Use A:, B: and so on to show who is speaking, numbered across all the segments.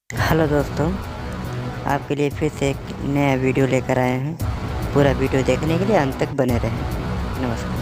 A: Hello दोस्तों, आपके लिए फिर से एक नया वीडियो लेकर आए हैं। पूरा वीडियो देखने के लिए अंत तक बने रहें। नमस्कार।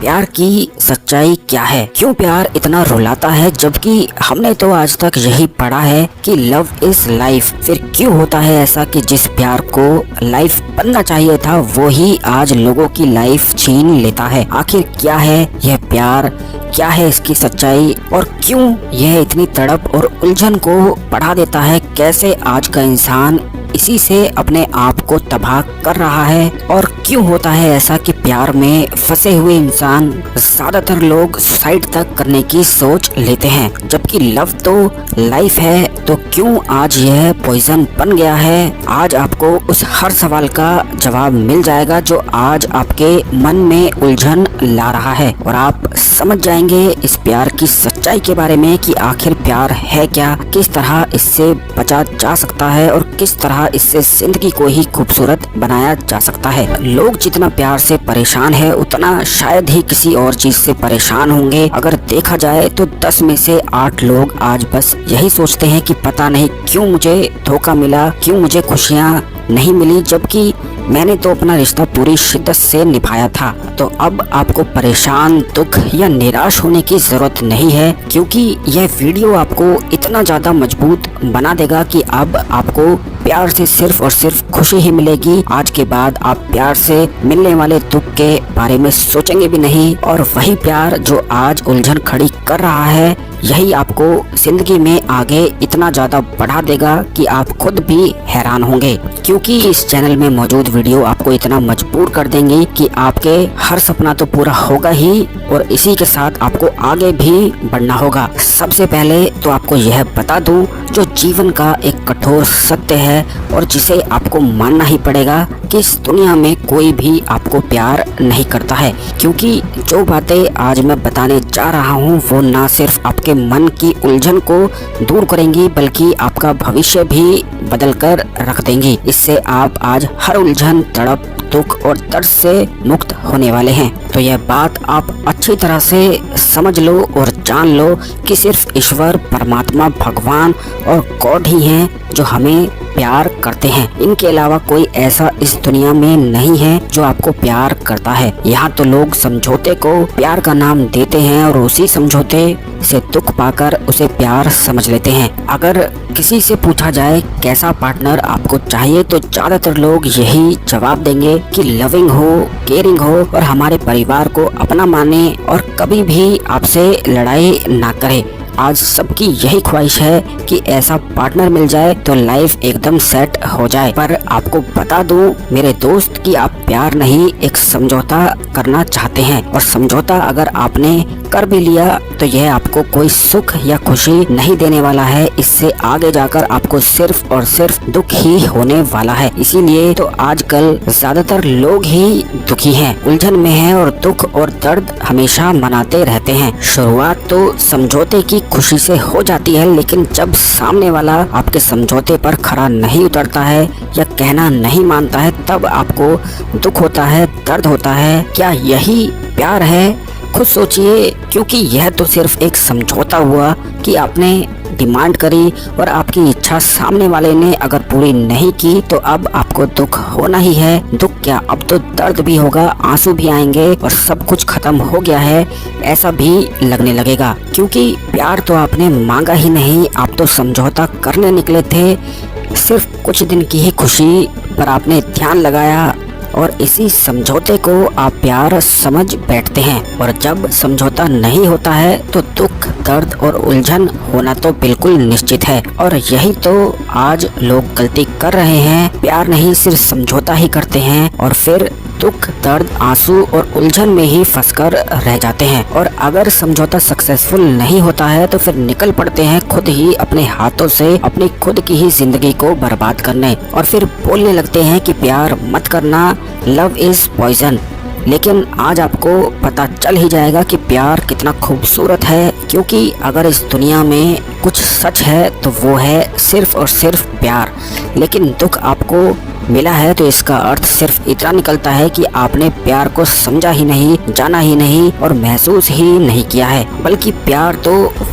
B: प्यार की सच्चाई क्या है? क्यों प्यार इतना रुलाता है, जबकि हमने तो आज तक यही पढ़ा है कि लव इज लाइफ। फिर क्यों होता है ऐसा कि जिस प्यार को लाइफ बनना चाहिए था वो ही आज लोगों की लाइफ छीन लेता है? आखिर क्या है यह प्यार, क्या है इसकी सच्चाई और क्यों यह इतनी तड़प और उलझन को बढ़ा देता है? कैसे आज का इंसान इसी से अपने आप को तबाह कर रहा है? और क्यों होता है ऐसा कि प्यार में फंसे हुए इंसान ज्यादातर लोग सुसाइड तक करने की सोच लेते हैं, जबकि लव तो लाइफ है? तो क्यों आज यह पॉइजन बन गया है? आज आपको उस हर सवाल का जवाब मिल जाएगा जो आज आपके मन में उलझन ला रहा है, और आप समझ जाएंगे इस प्यार की सच्चाई के बारे में कि आखिर प्यार है क्या, किस तरह इससे बचा जा सकता है और किस तरह इससे जिंदगी को ही खूबसूरत बनाया जा सकता है। लोग जितना प्यार से परेशान है उतना शायद ही किसी और चीज से परेशान होंगे। अगर देखा जाए तो 10 में से 8 लोग आज बस यही सोचते हैं कि पता नहीं क्यों मुझे धोखा मिला, क्यों मुझे खुशियाँ नहीं मिली, जबकि मैंने तो अपना रिश्ता पूरी शिद्दत से निभाया था। तो अब आपको परेशान, दुख या निराश होने की जरूरत नहीं है, क्योंकि यह वीडियो आपको इतना ज्यादा मजबूत बना देगा कि अब आपको प्यार से सिर्फ और सिर्फ खुशी ही मिलेगी। आज के बाद आप प्यार से मिलने वाले दुख के बारे में सोचेंगे भी नहीं, और वही प्यार जो आज उलझन खड़ी कर रहा है यही आपको जिंदगी में आगे इतना ज्यादा बढ़ा देगा कि आप खुद भी हैरान होंगे, क्योंकि इस चैनल में मौजूद वीडियो आपको इतना मजबूर कर देंगी कि आपके हर सपना तो पूरा होगा ही, और इसी के साथ आपको आगे भी बढ़ना होगा। सबसे पहले तो आपको यह बता दूं, जो जीवन का एक कठोर सत्य है और जिसे आपको मानना ही पड़ेगा कि इस दुनिया में कोई भी आपको प्यार नहीं करता है, क्योंकि जो बातें आज मैं बताने जा रहा हूँ वो ना सिर्फ आपके मन की उलझन को दूर करेंगी बल्कि आपका भविष्य भी बदल कर रख देंगी। इससे आप आज हर उलझन, तड़प, दुख और दर्द से मुक्त होने वाले हैं। तो यह बात आप अच्छी तरह से समझ लो और जान लो कि सिर्फ ईश्वर, परमात्मा, भगवान और गॉड ही हैं जो हमें प्यार करते हैं। इनके अलावा कोई ऐसा इस दुनिया में नहीं है जो आपको प्यार करता है। यहाँ तो लोग समझौते को प्यार का नाम देते हैं और उसी समझौते से दुख पाकर उसे प्यार समझ लेते हैं। अगर किसी से पूछा जाए कैसा पार्टनर आपको चाहिए तो ज्यादातर लोग यही जवाब देंगे कि लविंग हो, केयरिंग हो और हमारे परिवार को अपना माने और कभी भी आपसे लड़ाई ना करे। आज सबकी यही ख्वाहिश है कि ऐसा पार्टनर मिल जाए तो लाइफ एकदम सेट हो जाए। पर आपको बता दूं मेरे दोस्त कि आप प्यार नहीं, एक समझौता करना चाहते हैं, और समझौता अगर आपने कर भी लिया तो यह आपको कोई सुख या खुशी नहीं देने वाला है। इससे आगे जाकर आपको सिर्फ और सिर्फ दुख ही होने वाला है। इसीलिए तो आजकल ज्यादातर लोग ही दुखी हैं, उलझन में हैं और दुख और दर्द हमेशा मनाते रहते हैं। शुरुआत तो समझौते की खुशी से हो जाती है, लेकिन जब सामने वाला आपके समझौते पर खरा नहीं उतरता है या कहना नहीं मानता है तब आपको दुख होता है, दर्द होता है। क्या यही प्यार है? खुद सोचिए, क्योंकि यह तो सिर्फ एक समझौता हुआ कि आपने डिमांड करी और आपकी इच्छा सामने वाले ने अगर पूरी नहीं की तो अब आपको दुख होना ही है। दुख क्या, अब तो दर्द भी होगा, आंसू भी आएंगे और सब कुछ खत्म हो गया है ऐसा भी लगने लगेगा, क्योंकि प्यार तो आपने मांगा ही नहीं, आप तो समझौता करने निकले थे। सिर्फ कुछ दिन की ही खुशी पर आपने ध्यान लगाया और इसी समझौते को आप प्यार समझ बैठते हैं, और जब समझौता नहीं होता है तो दुख, दर्द और उलझन होना तो बिल्कुल निश्चित है। और यही तो आज लोग गलती कर रहे हैं, प्यार नहीं सिर्फ समझौता ही करते हैं और फिर दुख, दर्द, आंसू और उलझन में ही फंसकर रह जाते हैं। और अगर समझौता सक्सेसफुल नहीं होता है तो फिर निकल पड़ते हैं खुद ही अपने हाथों से अपनी खुद की ही जिंदगी को बर्बाद करने, और फिर बोलने लगते हैं कि प्यार मत करना, लव इज पॉइजन। लेकिन आज आपको पता चल ही जाएगा कि प्यार कितना खूबसूरत है, क्योंकि अगर इस दुनिया में कुछ सच है तो वो है सिर्फ और सिर्फ प्यार। लेकिन दुख आपको मिला है तो इसका अर्थ सिर्फ इतना निकलता है कि आपने प्यार को समझा ही नहीं, जाना ही नहीं और महसूस ही नहीं किया है। बल्कि प्यार तो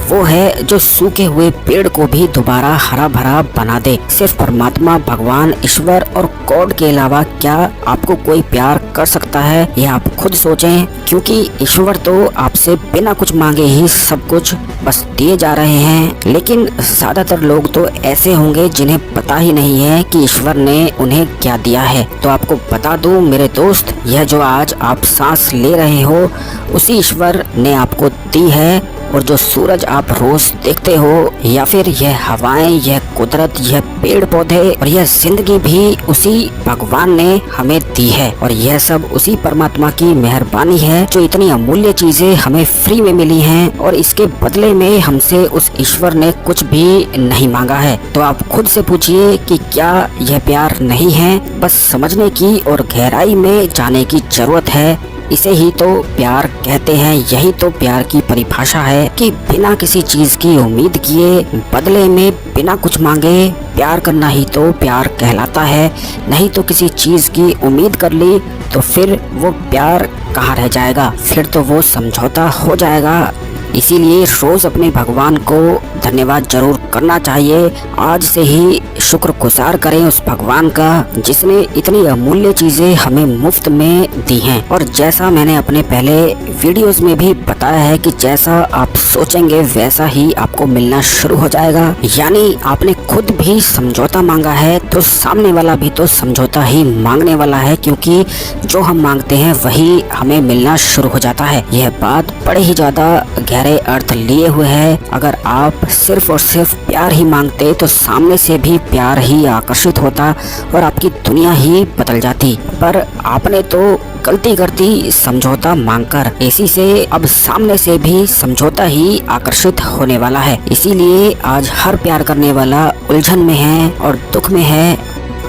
B: वो है जो सूखे हुए पेड़ को भी दोबारा हरा भरा बना दे। सिर्फ परमात्मा, भगवान, ईश्वर और गॉड के अलावा क्या आपको कोई प्यार कर सकता है, ये आप खुद सोचें। क्योंकि ईश्वर तो आपसे बिना कुछ मांगे ही सब कुछ बस दिए जा रहे हैं। लेकिन ज्यादातर लोग तो ऐसे होंगे जिन्हें पता ही नहीं है कि ईश्वर ने उन्हें क्या दिया है। तो आपको बता दूं मेरे दोस्त, यह जो आज आप सांस ले रहे हो उसी ईश्वर ने आपको दी है। और जो सूरज आप रोज देखते हो, या फिर यह हवाएं, यह कुदरत, यह पेड़ पौधे और यह जिंदगी भी उसी भगवान ने हमें दी है। और यह सब उसी परमात्मा की मेहरबानी है जो इतनी अमूल्य चीजें हमें फ्री में मिली हैं और इसके बदले में हमसे उस ईश्वर ने कुछ भी नहीं मांगा है। तो आप खुद से पूछिए कि क्या यह प्यार नहीं है? बस समझने की और गहराई में जाने की जरूरत है। इसे ही तो प्यार कहते हैं। यही तो प्यार की परिभाषा है कि बिना किसी चीज की उम्मीद किए, बदले में बिना कुछ मांगे प्यार करना ही तो प्यार कहलाता है। नहीं तो किसी चीज की उम्मीद कर ली तो फिर वो प्यार कहाँ रह जाएगा, फिर तो वो समझौता हो जाएगा। इसीलिए रोज अपने भगवान को धन्यवाद जरूर करना चाहिए। आज से ही शुक्रगुजार करें उस भगवान का जिसने इतनी अमूल्य चीजें हमें मुफ्त में दी हैं। और जैसा मैंने अपने पहले वीडियोस में भी बताया है कि जैसा आप सोचेंगे वैसा ही आपको मिलना शुरू हो जाएगा। यानी आपने खुद भी समझौता मांगा है तो सामने वाला भी तो समझौता ही मांगने वाला है, क्योंकि जो हम मांगते हैं वही हमें मिलना शुरू हो जाता है। यह बात बड़े ही ज्यादा गहरे अर्थ लिए हुए है। अगर आप सिर्फ और सिर्फ प्यार ही मांगते तो सामने से भी प्यार ही आकर्षित होता और आपकी दुनिया ही बदल जाती। पर आपने तो गलती कर दी समझौता मांगकर। इसी से अब सामने से भी समझौता ही आकर्षित होने वाला है। इसीलिए आज हर प्यार करने वाला उलझन में है और दुख में है।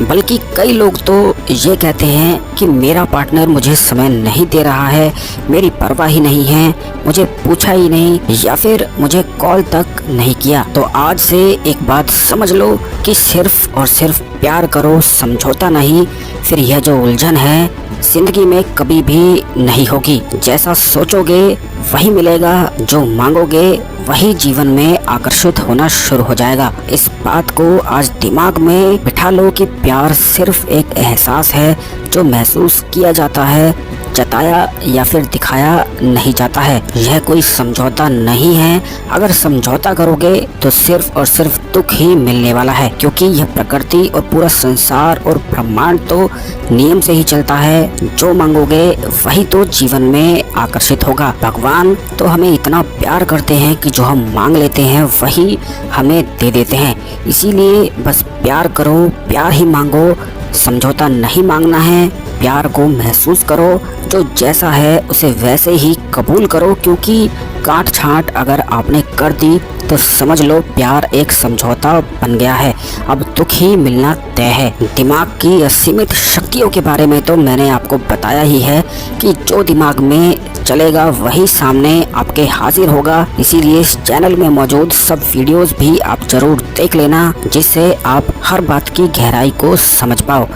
B: बल्कि कई लोग तो ये कहते हैं कि मेरा पार्टनर मुझे समय नहीं दे रहा है, मेरी परवाह ही नहीं है, मुझे पूछा ही नहीं या फिर मुझे कॉल तक नहीं किया। तो आज से एक बात समझ लो कि सिर्फ और सिर्फ प्यार करो, समझौता नहीं। फिर यह जो उलझन है जिंदगी में कभी भी नहीं होगी। जैसा सोचोगे वही मिलेगा, जो मांगोगे वही जीवन में आकर्षित होना शुरू हो जाएगा। इस बात को आज दिमाग में बिठा लो कि प्यार सिर्फ एक एहसास है जो महसूस किया जाता है, जताया या फिर दिखाया नहीं जाता है। यह कोई समझौता नहीं है। अगर समझौता करोगे तो सिर्फ और सिर्फ दुख ही मिलने वाला है, क्योंकि यह प्रकृति और पूरा संसार और ब्रह्मांड तो नियम से ही चलता है। जो मांगोगे वही तो जीवन में आकर्षित होगा। भगवान तो हमें इतना प्यार करते हैं कि जो हम मांग लेते हैं वही हमें दे देते हैं। इसीलिए बस प्यार करो, प्यार ही मांगो, समझौता नहीं मांगना है। प्यार को महसूस करो, जो जैसा है उसे वैसे ही कबूल करो, क्योंकि काट छांट अगर आपने कर दी तो समझ लो प्यार एक समझौता बन गया है। अब दुख ही मिलना तय है। दिमाग की असीमित शक्तियों के बारे में तो मैंने आपको बताया ही है कि जो दिमाग में चलेगा वही सामने आपके हाजिर होगा। इसीलिए इस चैनल में मौजूद सब वीडियोस भी आप जरूर देख लेना, जिससे आप हर बात की गहराई को समझ पाओ।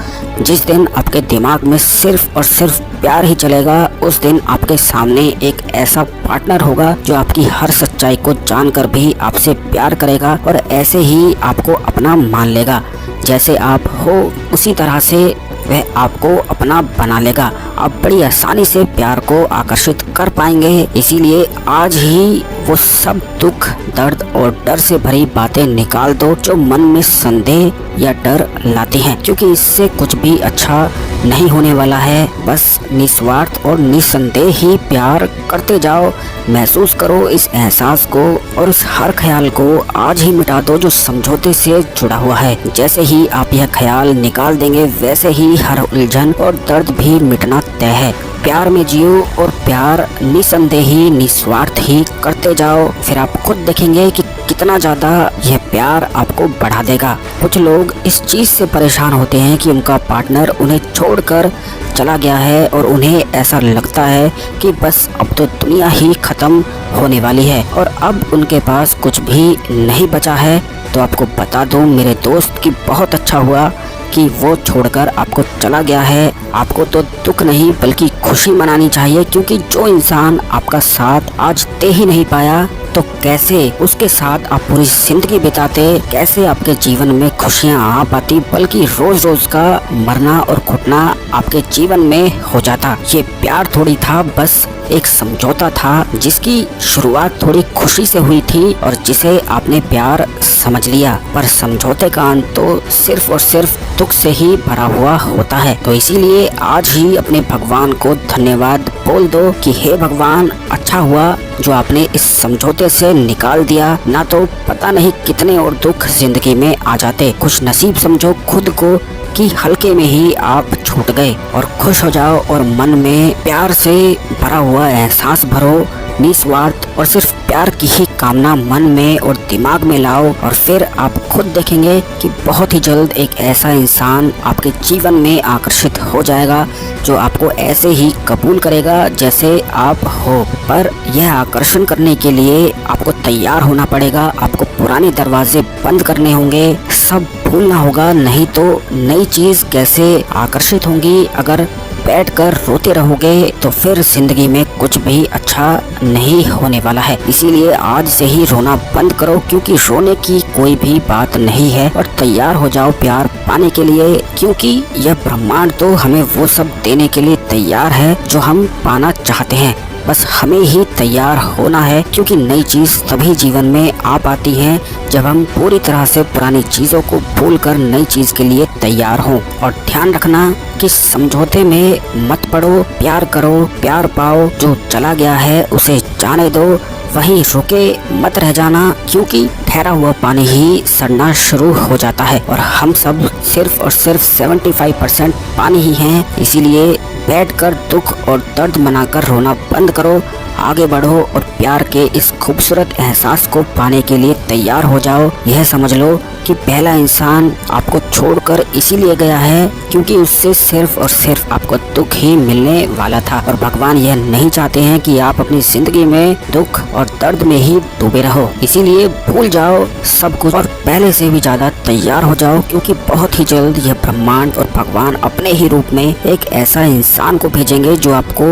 B: जिस दिन आपके दिमाग में सिर्फ और सिर्फ प्यार ही चलेगा, उस दिन आपके सामने एक ऐसा पार्टनर होगा जो आपकी हर सच्चाई को जानकर भी आपसे प्यार करेगा और ऐसे ही आपको अपना मान लेगा। जैसे आप हो उसी तरह से वह आपको अपना बना लेगा। आप बड़ी आसानी से प्यार को आकर्षित कर पाएंगे। इसीलिए आज ही वो सब दुख, दर्द और डर से भरी बातें निकाल दो जो मन में संदेह या डर लाती हैं, क्योंकि इससे कुछ भी अच्छा नहीं होने वाला है। बस निस्वार्थ और निसंदेह ही प्यार करते जाओ। महसूस करो इस एहसास को और उस हर ख्याल को आज ही मिटा दो जो समझौते से जुड़ा हुआ है। जैसे ही आप यह ख्याल निकाल देंगे वैसे ही हर उलझन और दर्द भी मिटना तय है। प्यार में जियो और प्यार निसंदेही निस्वार्थ ही करते जाओ। फिर आप खुद देखेंगे कि कितना ज्यादा यह प्यार आपको बढ़ा देगा। कुछ लोग इस चीज से परेशान होते हैं कि उनका पार्टनर उन्हें छोड़कर चला गया है और उन्हें ऐसा लगता है कि बस अब तो दुनिया ही खत्म होने वाली है और अब उनके पास कुछ भी नहीं बचा है। तो आपको बता दूं मेरे दोस्त कि बहुत अच्छा हुआ कि वो छोड़कर आपको चला गया है, आपको तो दुख नहीं बल्कि खुशी मनानी चाहिए, क्योंकि जो इंसान आपका साथ आज दे ही नहीं पाया तो कैसे उसके साथ आप पूरी जिंदगी बिताते, कैसे आपके जीवन में खुशियां आ पाती, बल्कि रोज रोज का मरना और घुटना आपके जीवन में हो जाता। ये प्यार थोड़ी था, बस एक समझौता था जिसकी शुरुआत थोड़ी खुशी से हुई थी और जिसे आपने प्यार समझ लिया, पर समझौते का अंत तो सिर्फ और सिर्फ दुख से ही भरा हुआ होता है। तो इसीलिए आज ही अपने भगवान को धन्यवाद बोल दो कि हे भगवान, अच्छा हुआ जो आपने इस समझौते से निकाल दिया, ना तो पता नहीं कितने और दुख जिंदगी में आ जाते। खुश नसीब समझो खुद को कि हल्के में ही आप छूट गए, और खुश हो जाओ और मन में प्यार से भरा हुआ एहसास भरो, निस्वार्थ और सिर्फ प्यार की ही कामना मन में और दिमाग में लाओ, और फिर आप खुद देखेंगे कि बहुत ही जल्द एक ऐसा इंसान आपके जीवन में आकर्षित हो जाएगा जो आपको ऐसे ही कबूल करेगा जैसे आप हो। पर यह आकर्षण करने के लिए आपको तैयार होना पड़ेगा, आपको पुराने दरवाजे बंद करने होंगे, सब भूलना होगा, नहीं तो नई चीज कैसे आकर्षित होंगी। अगर बैठकर रोते रहोगे तो फिर जिंदगी में कुछ भी अच्छा नहीं होने वाला है। इसीलिए आज से ही रोना बंद करो, क्योंकि रोने की कोई भी बात नहीं है, और तैयार हो जाओ प्यार पाने के लिए, क्योंकि यह ब्रह्मांड तो हमें वो सब देने के लिए तैयार है जो हम पाना चाहते हैं। बस हमें ही तैयार होना है, क्योंकि नई चीज तभी जीवन में आ पाती है जब हम पूरी तरह से पुरानी चीजों को भूलकर नई चीज के लिए तैयार हों। और ध्यान रखना कि समझौते में मत पड़ो, प्यार करो, प्यार पाओ, जो चला गया है उसे जाने दो, वहीं रुके मत रह जाना, क्योंकि ठहरा हुआ पानी ही सड़ना शुरू हो जाता है, और हम सब सिर्फ और सिर्फ 75% पानी ही हैं। इसीलिए बैठकर दुख और दर्द मनाकर रोना बंद करो, आगे बढ़ो और प्यार के इस खूबसूरत एहसास को पाने के लिए तैयार हो जाओ। यह समझ लो कि पहला इंसान आपको छोड़कर इसीलिए गया है क्योंकि उससे सिर्फ और सिर्फ आपको दुख ही मिलने वाला था, और भगवान यह नहीं चाहते हैं कि आप अपनी जिंदगी में दुख और दर्द में ही डूबे रहो। इसीलिए भूल जाओ सब कुछ और पहले से भी ज्यादा तैयार हो जाओ, क्योंकि बहुत ही जल्द यह ब्रह्मांड और भगवान अपने ही रूप में एक ऐसा इंसान को भेजेंगे जो आपको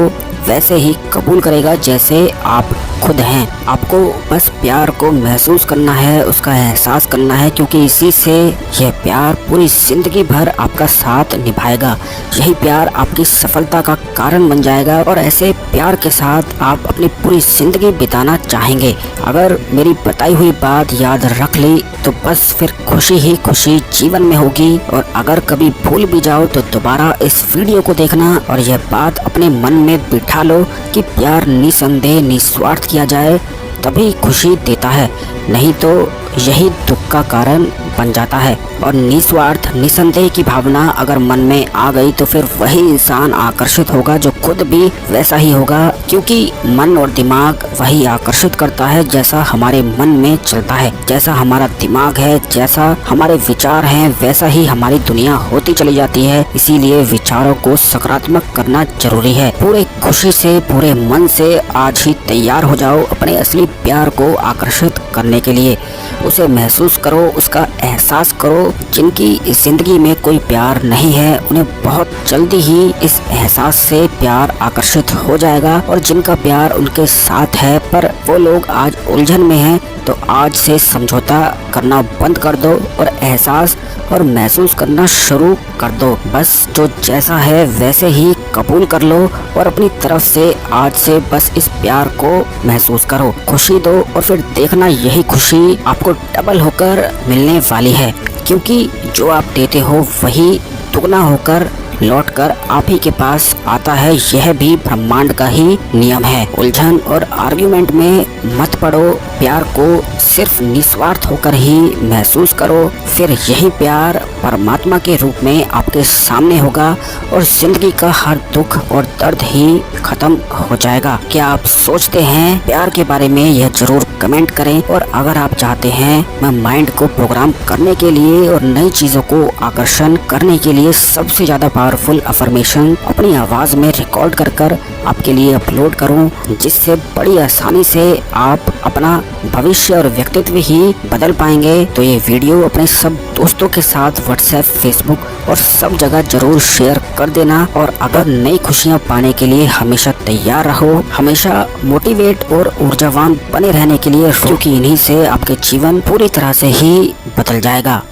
B: वैसे ही कबूल करेगा जैसे आप खुद हैं। आपको बस प्यार को महसूस करना है, उसका एहसास करना है, क्योंकि इसी से यह प्यार पूरी जिंदगी भर आपका साथ निभाएगा। यही प्यार आपकी सफलता का कारण बन जाएगा, और ऐसे प्यार के साथ आप अपनी पूरी जिंदगी बिताना चाहेंगे। अगर मेरी बताई हुई बात याद रख ली तो बस फिर खुशी ही खुशी जीवन में होगी, और अगर कभी भूल भी जाओ तो दोबारा इस वीडियो को देखना और यह बात अपने मन में बिठा लो कि प्यार निसंदेह निस्वार्थ किया जाए तभी खुशी देता है, नहीं तो यही दुख का कारण बन जाता है। और निस्वार्थ निसंदेह की भावना अगर मन में आ गई तो फिर वही इंसान आकर्षित होगा जो खुद भी वैसा ही होगा, क्योंकि मन और दिमाग वही आकर्षित करता है जैसा हमारे मन में चलता है। जैसा हमारा दिमाग है, जैसा हमारे विचार हैं, वैसा ही हमारी दुनिया होती चली जाती है। इसीलिए विचारों को सकारात्मक करना जरूरी है। पूरे खुशी से, पूरे मन से आज ही तैयार हो जाओ अपने असली प्यार को आकर्षित करने के लिए। उसे महसूस करो, उसका एहसास करो। जिनकी जिंदगी में कोई प्यार नहीं है उन्हें बहुत जल्दी ही इस एहसास से प्यार आकर्षित हो जाएगा, और जिनका प्यार उनके साथ है पर वो लोग आज उलझन में हैं, तो आज से समझौता करना बंद कर दो और एहसास और महसूस करना शुरू कर दो। बस जो जैसा है वैसे ही कबूल कर लो, और अपनी तरफ से आज से बस इस प्यार को महसूस करो, खुशी दो, और फिर देखना यही खुशी आपको डबल होकर मिलने वाली है, क्योंकि जो आप देते हो वही दुगना होकर लौटकर आप ही के पास आता है। यह भी ब्रह्मांड का ही नियम है। उलझन और आर्ग्यूमेंट में मत पड़ो, प्यार को सिर्फ निस्वार्थ होकर ही महसूस करो, फिर यही प्यार परमात्मा के रूप में आपके सामने होगा और जिंदगी का हर दुख और दर्द ही खत्म हो जाएगा। क्या आप सोचते हैं प्यार के बारे में? यह जरूर कमेंट करें, और अगर आप चाहते हैं मैं माइंड को प्रोग्राम करने के लिए और नई चीजों को आकर्षण करने के लिए सबसे ज्यादा पावरफुल अफर्मेशन अपनी आवाज में रिकॉर्ड कर आपके लिए अपलोड करूं, जिससे बड़ी आसानी से आप अपना भविष्य और व्यक्तित्व ही बदल पाएंगे। तो ये वीडियो अपने सब दोस्तों के साथ व्हाट्सएप, फेसबुक और सब जगह जरूर शेयर कर देना। और अगर नई खुशियां पाने के लिए हमेशा तैयार रहो, हमेशा मोटिवेट और ऊर्जावान बने रहने के लिए, क्योंकि इन्हीं से आपके जीवन पूरी तरह से ही बदल जाएगा।